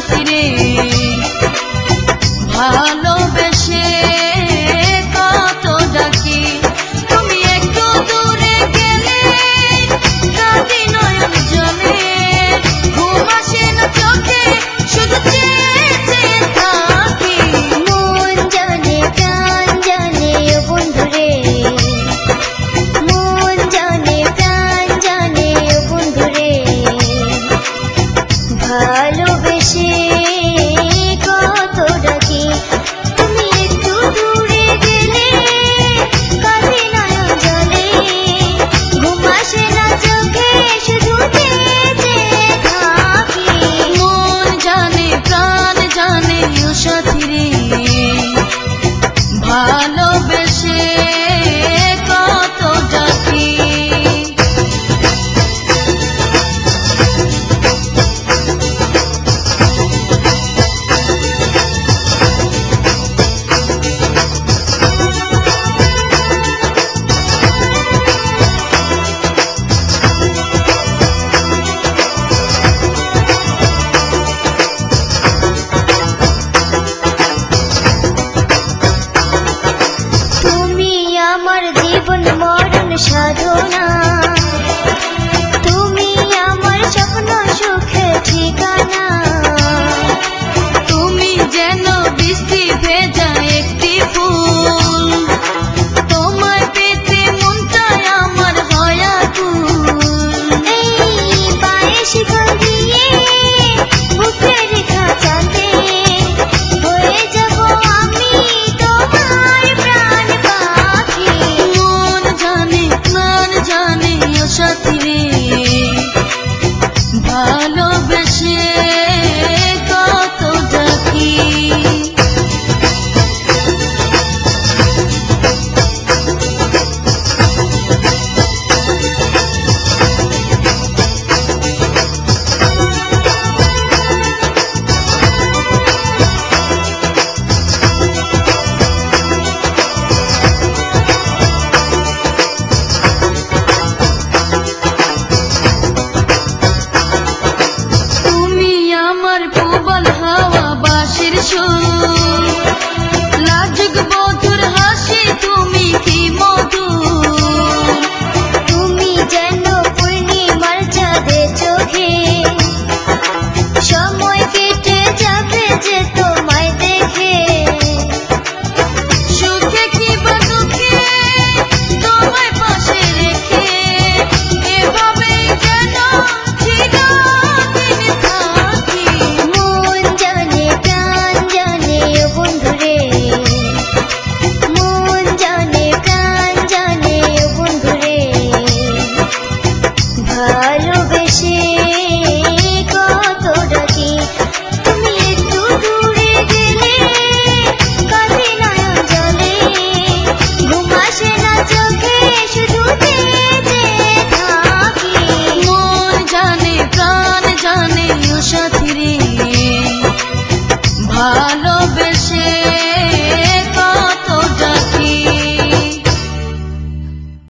সাথী রে ভালোবেসে কত ডাকি তুমি একটু দূরে গেলে কাঁদি নয়ন জলে ঘুম আসে না চোখে শুধু চেয়ে চেয়ে থাকি মন জানে প্রাণ জানে ও বন্ধুরে মন জানে প্রাণ জানে ও বন্ধুরে ভালোবেসে কত ডাকি তুমি একটু দূরে গেলে কাঁদি নয়ন জলে ঘুম আসে না চোখে শুধু চেয়ে চেয়ে থাকি মন জানে প্রাণ জানে ও সাথী রে ভালোবেসে কত ডাকি তুমি আমার জীবন মরণ সাধনা তুমি আমার স্বপ্ন সুখের ঠিকানা তুমি যেন বৃষ্টি ভেজা একটি ফুল তোমায় পেতে মনটায় আমার হয় আকুল এই পায়ে শিকল দিয়ে বুকের খাঁচাতে হয়ে যাব আমি তোমার প্রাণ পাখি মন জানে প্রাণ জানে ও সাথী রে ভালোবেসে কত ডাকি তুমি আমার প্রবল হাওয়া বাঁশির সুর লাজুক বধুর হাসি তুমি কি মধুর তুমি যেন পূর্ণিমার চাঁদে চোখে সময় কেটে যাবে যে তোমায় দেখে সুখে কি বা দুঃখে তোমায় পাশে রেখে এভাবেই যেন চিরদিন থাকি মন জানে প্রাণ জানে ও বন্ধুরে মন জানে প্রাণ জানে ও বন্ধুরে ভালোবেসে কত ডাকি তুমি একটু দূরে গেলে কাঁদি নয়ন জলে ঘুম আসে না চোখে শুধু চেয়ে চেয়ে থাকি মন জানে প্রাণ জানে ও সাথী রে